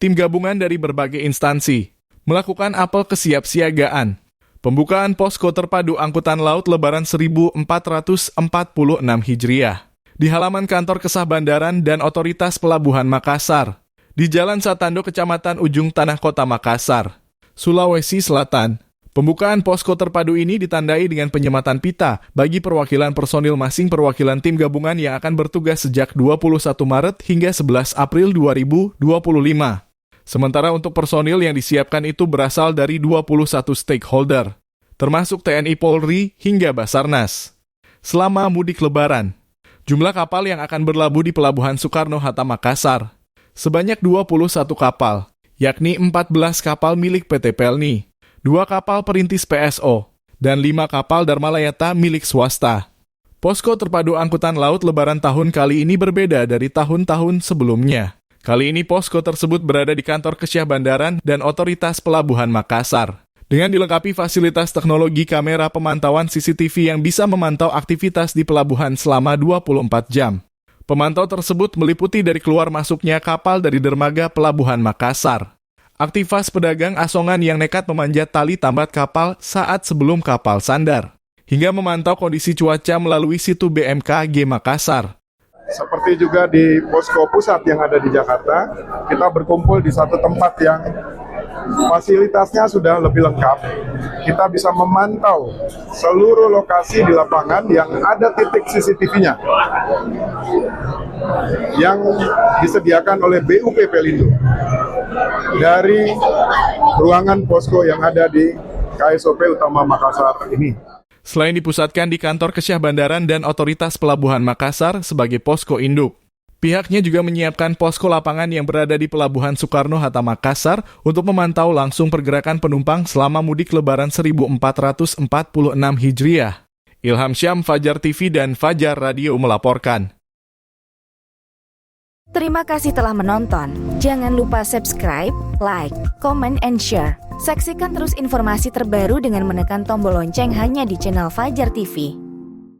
tim gabungan dari berbagai instansi melakukan apel kesiapsiagaan pembukaan posko terpadu angkutan laut Lebaran 1446 Hijriah di halaman kantor Kesah Bandaran dan Otoritas Pelabuhan Makassar di Jalan Satando, Kecamatan Ujung Tanah, Kota Makassar, Sulawesi Selatan. Pembukaan posko terpadu ini ditandai dengan penyematan pita bagi perwakilan personil masing perwakilan tim gabungan yang akan bertugas sejak 21 Maret hingga 11 April 2025. Sementara untuk personil yang disiapkan itu berasal dari 21 stakeholder, termasuk TNI Polri hingga Basarnas. Selama mudik Lebaran, jumlah kapal yang akan berlabuh di Pelabuhan Soekarno-Hatta Makassar sebanyak 21 kapal, yakni 14 kapal milik PT Pelni, 2 kapal perintis PSO, dan 5 kapal Dharmalayata milik swasta. Posko terpadu angkutan laut Lebaran tahun kali ini berbeda dari tahun-tahun sebelumnya. Kali ini posko tersebut berada di kantor Kesyah Bandaran dan Otoritas Pelabuhan Makassar, dengan dilengkapi fasilitas teknologi kamera pemantauan CCTV yang bisa memantau aktivitas di pelabuhan selama 24 jam. Pemantau tersebut meliputi dari keluar masuknya kapal dari dermaga Pelabuhan Makassar, aktivitas pedagang asongan yang nekat memanjat tali tambat kapal saat sebelum kapal sandar, hingga memantau kondisi cuaca melalui situ BMKG Makassar. Seperti juga di posko pusat yang ada di Jakarta, kita berkumpul di satu tempat yang fasilitasnya sudah lebih lengkap. Kita bisa memantau seluruh lokasi di lapangan yang ada titik CCTV-nya yang disediakan oleh BUP Pelindo dari ruangan posko yang ada di KSOP Utama Makassar ini. Selain dipusatkan di kantor Kesyah Bandaran dan Otoritas Pelabuhan Makassar sebagai posko induk, pihaknya juga menyiapkan posko lapangan yang berada di Pelabuhan Soekarno-Hatta Makassar untuk memantau langsung pergerakan penumpang selama mudik Lebaran 1446 Hijriah. Ilham Syam, Fajar TV dan Fajar Radio melaporkan. Terima kasih telah menonton. Jangan lupa subscribe, like, comment, and share. Saksikan terus informasi terbaru dengan menekan tombol lonceng hanya di channel Fajar TV.